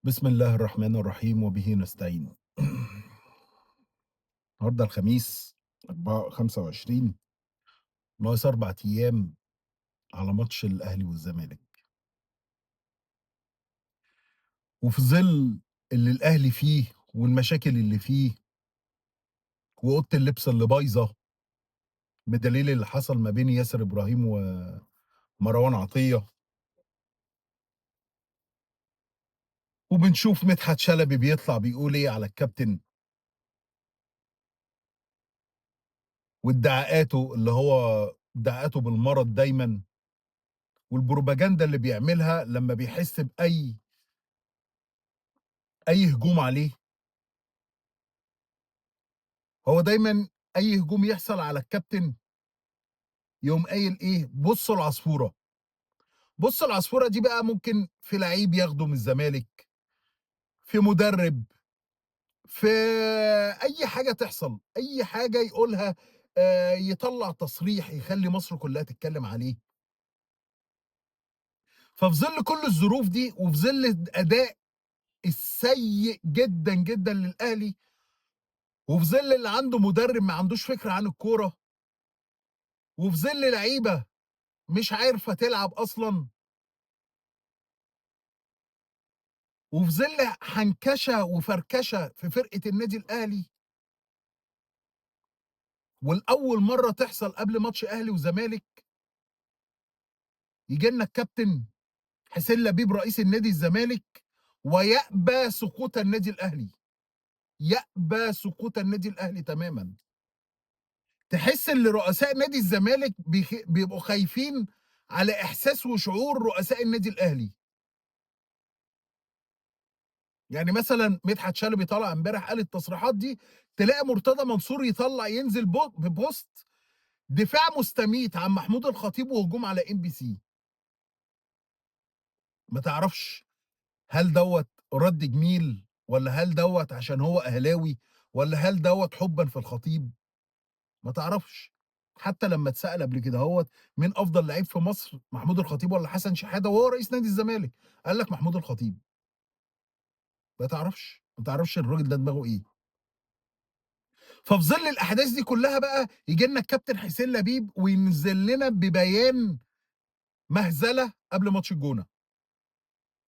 بسم الله الرحمن الرحيم وبه نستعين. النهارده الخميس 25 ناقص 4 أيام على ماتش الأهلي والزمالك، وفي ظل اللي الأهلي فيه والمشاكل اللي فيه وأوضة اللبس اللي بايظة بدليل اللي حصل ما بين ياسر إبراهيم ومروان عطية، وبنشوف مدحت شلبي بيطلع بيقول إيه على الكابتن وادعاءاته اللي هو ادعاءاته بالمرض دايمًا، والبروباجندا اللي بيعملها لمّا بيحس بأي هجوم عليه. هو دايمًا أي هجوم يحصل على الكابتن يقوم قايل إيه، بُصّوا العصفورة، بُص العصفورة دي بقى ممكن في لعيب ياخده من الزمالك، في مدرب، في أي حاجة تحصل، أي حاجة يقولها يطلّع تصريح يخلّي مصر كلّها تتكلّم عليه. ففي ظِل كل الظروف دي وفي ظِل الأداء السيء جدًا، جدًا للأهلي، وفي ظِل اللي عنده مدرب ما عندوش فكرة عن الكورة، وفي ظِل لعيبة مش عارفة تلعب أصلًا، وفي ظل حنكشة وفركشة في فرقة النادي الأهلي، ولأول مرّة تحصل قبل ماتش أهلي وزمالك، ييجي لنا الكابتن حسين لبيب رئيس النادي الزمالك ويأبى سقوط النادي الأهلي، يأبى سقوط النادي الأهلي تمامًا. تحس إن رؤساء نادي الزمالك بيبقوا خايفين على إحساس وشعور رؤساء النادي الأهلي. يعني مثلًا مدحت شلبي طلع امبارح قال التصريحات دي، تلاقي مرتضى منصور يطلع ينزل ببوست دفاع مستميت عن محمود الخطيب وهجوم على MBC. ما تعرفش هل دوّة رَد جميل والّا هل دوّة عشان هو أهلاوي والّا هل دوّة حُبًا في الخطيب؟ ما تعرفش. حتى لمّا اتسأل قبل كدهوّة مين أفضل لعيب في مصر، محمود الخطيب والّا حسن شحاتة وهو رئيس نادي الزمالك، قال لك محمود الخطيب. ما تعرفش الراجل ده دماغه إيه. ففي ظِل الأحداث دي كلّها بقى ييجي لنا الكابتن حسين لبيب وينزل لنا ببيان مهزلة قبل ماتش الجونة.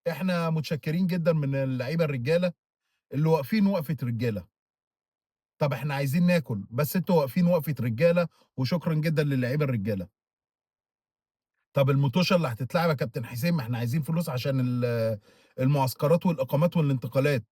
إحنا متشكرين جدًا من اللعيبة الرجالة اللي واقفين وقفة رجالة. طب إحنا عايزين ناكل، بس أنتم واقفين وقفة رجالة وشكرًا جدًا للعيبة الرجالة. طب المُطوشة اللي هتتلعب يا كابتن حسين ما إحنا عايزين فلوس عشان المعسكرات والإقامات والانتقالات،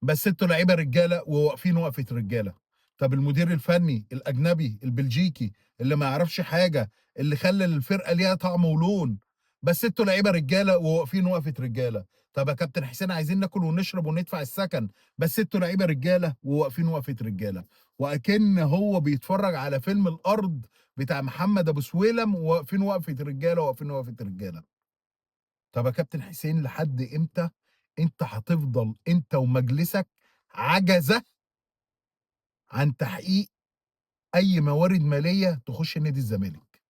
بس أنتم لعيبة رجالة وواقفين وقفة رجالة. طب المدير الفني الأجنبي البلجيكي اللي ما يعرفش حاجة، اللي خلّى الفرقة ليها طعم ولون، بس أنتم لعيبة رجالة وواقفين وقفة رجالة. طب يا كابتن حسين عايزين ناكل ونشرب وندفع السكن، بس أنتم لعيبة رجالة وواقفين وقفة رجالة. وأكِن هو بيتفرّج على فيلم الأرض بتاع محمد أبو سويلم وواقفين وقفة رجالة، واقفين وقفة رجالة. طب يا كابتن حسين لحد إمتى أنت هتفضل أنت ومجلسك عَجَزة عن تحقيق أي موارد مالية تخُش نادي الزمالك؟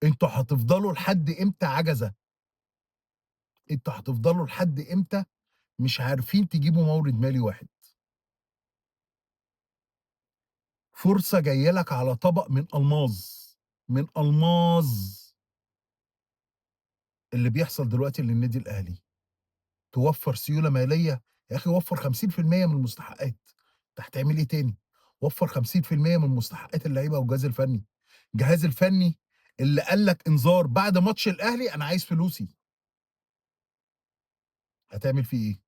أنتم هتفضلوا لحد إمتى عَجَزة؟ أنتم هتفضلوا لحد إمتى مش عارفين تجيبوا مورد مالي واحد؟ فرصة جاية لك على طبق من ألماظ، من ألماظ اللي بيحصل دلوقتي للنادي الأهلي. توفّر سيولة مالية، يا أخي وفّر 50% من المستحقات، أنت هتعمل إيه تاني؟ وفّر 50% من مستحقات اللعيبة والجهاز الفني، الجهاز الفني اللي قال لك إنذار بعد ماتش الأهلي أنا عايز فلوسي، هتعمل فيه إيه؟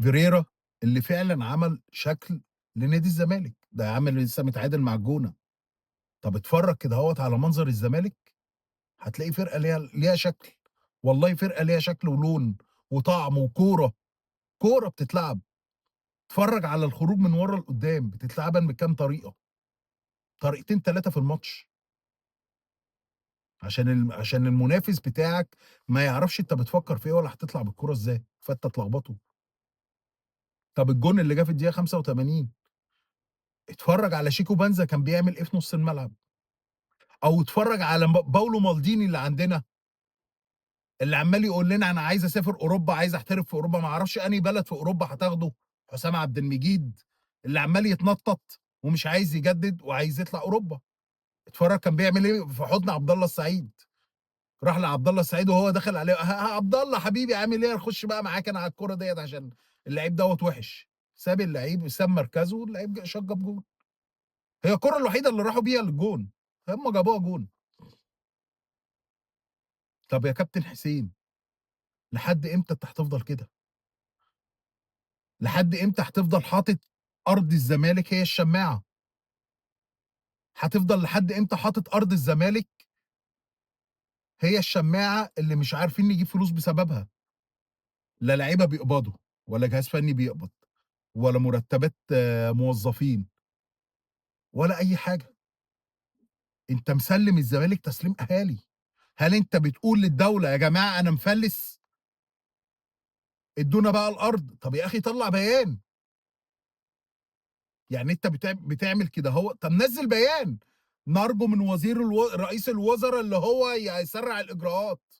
فيريرا اللي فعلًا عمل شكل لنادي الزمالك، ده عامل لسه متعادل مع الجونة، طب اتفرّج كدهوّة على منظر الزمالك، هتلاقي فرقة ليها شكل، والله فرقة ليها شكل ولون وطعم وكورة، كورة بتتلعب. اتفرّج على الخروج من ورا لقدّام، بتتلعبها بكام طريقة، طريقتين 3 في الماتش، عشان المنافس بتاعك ما يعرفش أنت بتفكّر في إيه ولا هتطلع بالكورة إزاي، فأنت تلخبطه. طب الجون اللي جه في الدقيقة 85 اتفرّج على شيكو بانزا كان بيعمل إيه في نُص الملعب، أو اتفرّج على باولو مالديني اللي عندنا، اللي عمّال يقول لنا أنا عايز أسافر أوروبا، عايز أحترف في أوروبا، ما أعرفش أنهي بلد في أوروبا هتاخده، حسام عبد المجيد، اللي عمّال يتنطط ومش عايز يجدد وعايز يطلع أوروبا. اتفرج كان بيعمل إيه في حضن عبد الله السعيد، راح لعبد الله السعيد وهو داخل عليه عبد الله حبيبي عامل إيه؟ نخش بقى معاك أنا على الكورة ديّة عشان اللعيب دوّة وِحِش. ساب اللعيب ساب مركزه واللعيب شاط جاب جون. هي الكورة الوحيدة اللي راحوا بيها للجون، هم جابوها جون. طب يا كابتن حسين، لحد إمتى أنت هتفضل كده؟ لحد إمتى هتفضل حاطط أرض الزمالك هي الشماعة؟ هتفضل لحد إمتى حاطط أرض الزمالك هي الشماعة اللي مش عارفين نجيب فلوس بسببها؟ لا لعيبة بيقبضوا، ولا جهاز فني بيقبض، ولا مرتبات موظفين، ولا أي حاجة. أنت مسلِّم الزمالك تسليم أهالي. هل أنت بتقول للدولة يا جماعة أنا مفلِّس، ادّونا بقى الأرض؟ طب يا أخي طلّع بيان. يعني أنت بتعمل كده أهوّة، طب نزّل بيان، نرجو من وزير رئيس الوزرا اللي هو يسرّع الإجراءات،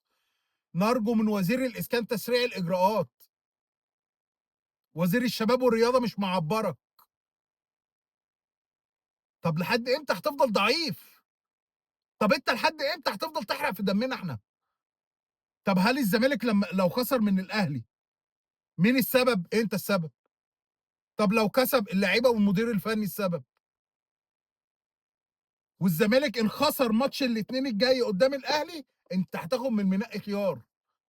نرجو من وزير الإسكان تسريع الإجراءات، وزير الشباب والرياضة مش معبّرك. طب لحد إمتى هتفضل ضعيف؟ طب أنت لحد إمتى هتفضل تحرق في دمنا إحنا؟ طب هل الزمالك لو خسر من الأهلي مين السبب؟ أنت السبب. طب لو كسب اللعيبة والمدير الفني السبب. والزمالك إن خسر ماتش الاتنين الجاي قدّام الأهلي، أنت هتاخد من المنقي خيار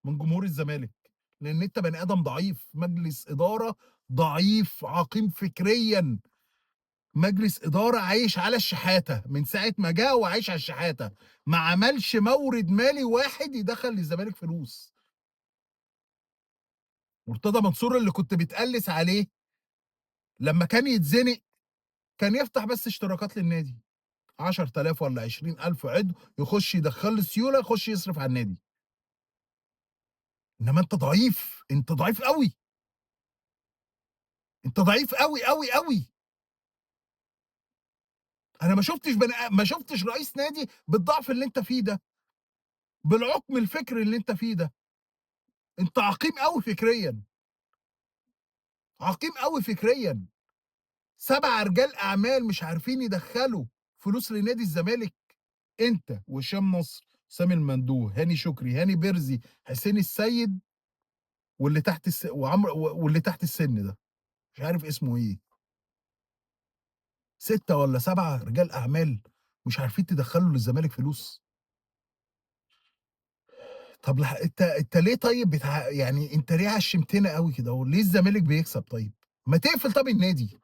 من جمهور الزمالك، لإن أنت بني آدم ضعيف، مجلس إدارة ضعيف، عقيم فكريًا، مجلس إدارة عايش على الشحاتة، من ساعة ما جه وهو عايش على الشحاتة، ما عملش مورد مالي واحد يدخّل للزمالك فلوس. مرتضى منصور اللي كنت بتقلِّس عليه لمّا كان يتزنق، كان يفتح بس اشتراكات للنادي، 10,000 والّا 20,000 عضو يخش يدخّل له سيولة، يخش يصرف على النادي. إنما أنت ضعيف، أنت ضعيف أوي، أنت ضعيف أوي، أوي، أوي. أنا ما شُفتش رئيس نادي بالضعف اللي أنت فيه ده، بالعُقم الفكري اللي أنت فيه ده. أنت عقيم أوي فكريًا، عقيم أوي فكريًا. 7 رجال أعمال مش عارفين يدخّلوا فلوس لنادي الزمالك، أنت وهشام نصر، سامي المندوه، هاني شكري، هاني بيرزي، حسين السيد، واللي تحت واللي تحت السن ده، مش عارف اسمه إيه. 6 والّا 7 رجال أعمال مش عارفين تدخّلوا للزمالك فلوس. طب أنت ليه طيب يعني أنت ليه عشّمتنا أوي كده أهو، ليه الزمالك بيكسب طيب؟ ما تقفل طب النادي،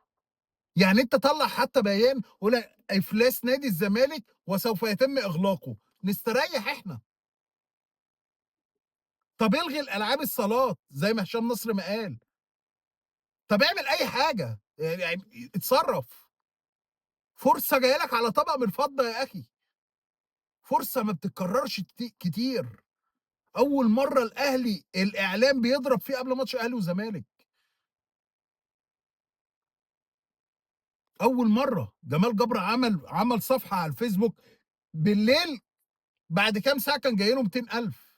يعني أنت طلّع حتى بيان قُل إفلاس نادي الزمالك وسوف يتم إغلاقه، نستريّح إحنا. طب الغي الألعاب الصالات زي ما هشام نصر ما قال، طب اعمل أي حاجة، يعني اتصرّف، فرصة جاية لك على طبق من فضة يا أخي، فرصة ما بتتكررش كتير. أول مرّة الأهلي الإعلام بيضرب فيه قبل ماتش أهلي وزمالك، أول مرّة، جمال جبر عمل صفحة على الفيسبوك بالليل بعد كام ساعة كان جاي له 200,000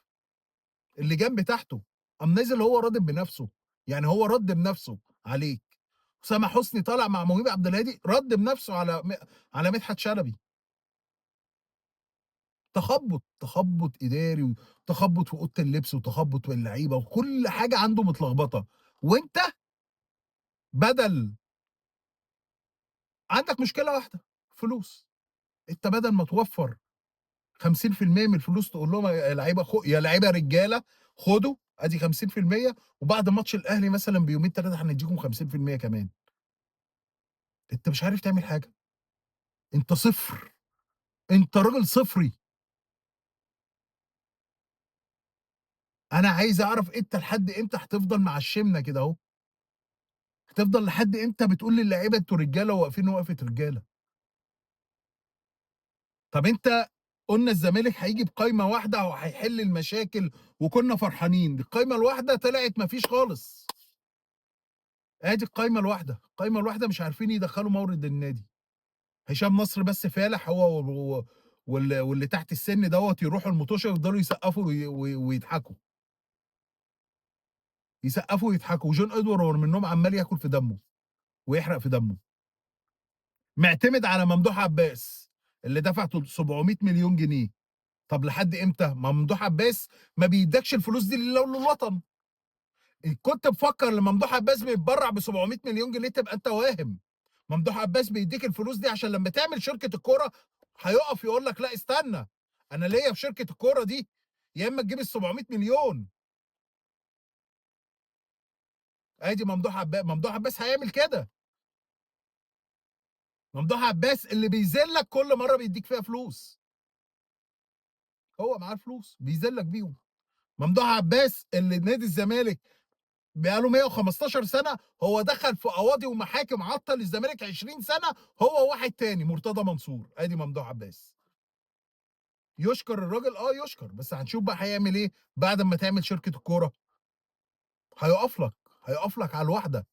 اللجان بتاعته، قام نازل هو رادد بنفسه، يعني هو رَد بنفسه عليك. أسامة حسني طالع مع مهيب عبد الهادي رَد بنفسه على مدحت شلبي. تخبُّط، تخبُّط إداري وتخبُّط في أوضة اللبس وتخبُّط في اللعيبة وكل حاجة عنده متلخبطة، وأنت بدل عندك مشكلة واحدة، فلوس. أنت بدل ما توفّر 50% من الفلوس تقول لهم يا لعيبة يا لعيبة رجالة خدوا أدي 50% وبعد ماتش الأهلي مثلًا بيومين 3 هندّيكم 50% كمان. أنت مش عارف تعمل حاجة، أنت صفر، أنت راجل صفري. أنا عايز أعرف أنت لحد إمتى هتفضل معشّمنا كده أهو، هتفضل لحد إمتى بتقول للعيبة أنتم رجالة وواقفين وقفة رجالة؟ طب أنت قُلنا الزمالك هييجي بقايمة واحدة وهيحل المشاكل وكنا فرحانين، القايمة الواحدة طلعت ما فيش خالص. ادي القايمة الواحدة، القايمة الواحدة مش عارفين يدخّلوا مورد النادي، هشام نصر بس فالح هو واللي تحت السن دوّة يروحوا المطوشة ويفضلوا يسقّفوا ويضحكوا، يسقّفوا ويضحكوا، وجون إدوارد ورا منهم عمّال ياكل في دمه ويحرق في دمه. معتمد على ممدوح عباس اللي دفع 700 مليون جنيه. طب لحد إمتى؟ ما ممدوح عباس ما بيدّكش الفلوس دي إلا للوطن. إن كنت مفكّر إن ممدوح عباس بيتبرّع ب700 مليون جنيه تبقى أنت واهم. ممدوح عباس بيدّيك الفلوس دي عشان لمّا تعمل شركة الكورة هيُقف يقول لك لأ استنى، أنا ليّا في شركة الكورة دي، يا إمّا تجيب ال700 مليون. أدي ممدوح عباس هيعمل كده. ممدوح عباس اللي بيذلّك كل مرّة بيدّيك فيها فلوس. هو معاه الفلوس بيذلّك بيهم. ممدوح عباس اللي نادي الزمالك بقى له 115 سنة، هو دخل في قواضي ومحاكم عطّل الزمالك 20 سنة، هو وواحد تاني مرتضى منصور. أدي ممدوح عباس. يُشكر الراجل، يُشكر، بس هنشوف بقى هيعمل إيه بعد أمّا تعمل شركة الكورة. هيقف لك، هيقف لك على الواحدة،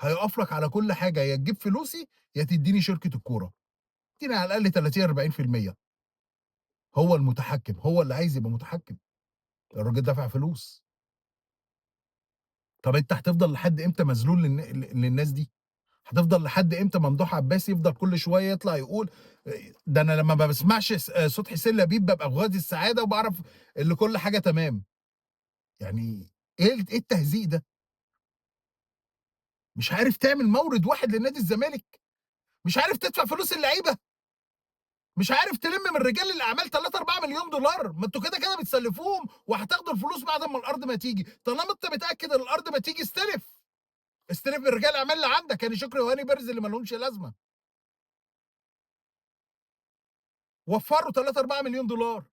هيقف لك على كل حاجة، يا تجيب فلوسي يا تدّيني شركة الكورة. ادّيني على الأقل 30، 40%. هو المتحكم، هو اللي عايز يبقى متحكم. الراجل دافع فلوس. طب أنت هتفضل لحد إمتى مذلول للناس دي؟ هتفضل لحد إمتى ممدوح عباس يفضل كل شوية يطلع يقول ده أنا لمّا ما باسمعش صوت حسين لبيب بابقى في غاية السعادة وباعرف إن كل حاجة تمام. يعني إيه التهزيق ده؟ مش عارف تعمل مورد واحد لنادي الزمالك، مش عارف تدفع فلوس اللعيبة، مش عارف تلم من رجال الأعمال 3، 4 مليون دولار. ما أنتم كده، كده بتسلفوهم وهتاخدوا الفلوس بعد أمّا الأرض ما تيجي. طالما أنت متأكد إن الأرض ما تيجي استلف. استلف من رجال الأعمال اللي عندك، هاني شكري وهاني بيرز اللي ما لهمش لازمة. وفّروا 3، 4 مليون دولار.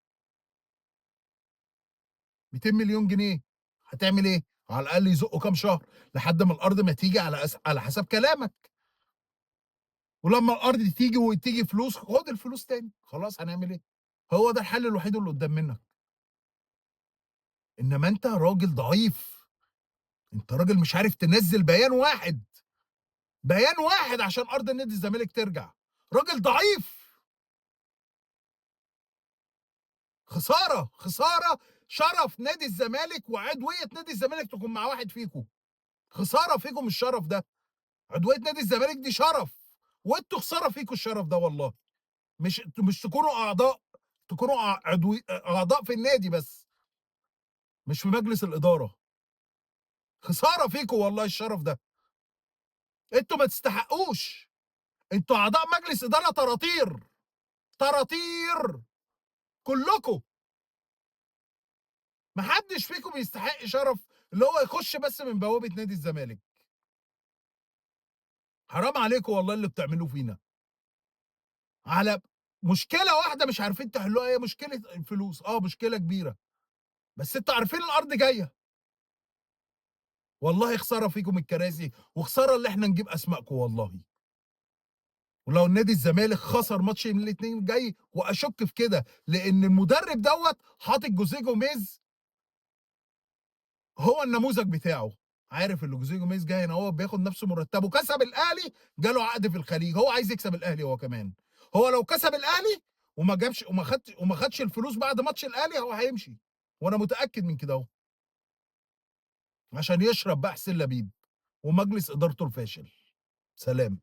200 مليون جنيه. هتعمل إيه؟ على الأقل يزقوا كام شهر لحد ما الأرض ما تيجي على حسب كلامك. ولمّا الأرض تيجي وتيجي فلوس، خُد الفلوس تاني. خلاص هنعمل إيه؟ هو ده الحل الوحيد اللي قدّام منّك. إنما أنت راجل ضعيف. أنت راجل مش عارف تنزّل بيان واحد، بيان واحد عشان أرض نادي الزمالك ترجع. راجل ضعيف. خسارة، خسارة. شرف نادي الزمالك وعضوية نادي الزمالك تكون مع واحد فيكم. خسارة فيكم الشرف ده. عضوية نادي الزمالك دي شرف، وأنتم خسارة فيكم الشرف ده والله. مش تكونوا أعضاء، تكونوا أعضاء في النادي بس، مش في مجلس الإدارة. خسارة فيكم والله الشرف ده. أنتم ما تستحقوش. أنتم أعضاء مجلس إدارة طراطير، طراطير كلكم. ما حدش فيكم يستحق شرف اللي هو يخش بس من بوابة نادي الزمالك. حرام عليكم والله اللي بتعملوه فينا. على مشكلة واحدة مش عارفين تحلوها، هي مشكلة الفلوس. مشكلة كبيرة، بس أنتم عارفين الأرض جاية. والله خسارة فيكم الكراسي، وخسارة اللي إحنا نجيب أسمائكم والله. ولو نادي الزمالك خسر ماتش من الاتنين الجاي، وأشك في كده، لأن المدرب دوّة حاطط جوزيه جوميز هو النموذج بتاعه. عارف إن جوزيه جوميز جاي هنا، هو بياخد نفس مرتبه، كسب الأهلي جاله عقد في الخليج، هو عايز يكسب الأهلي هو كمان. هو لو كسب الأهلي وما خدش الفلوس بعد ماتش الأهلي هو هيمشي، وأنا متأكد من كده أهو، عشان يشرب بقى حسين لبيب ومجلس إدارته الفاشل. سلام.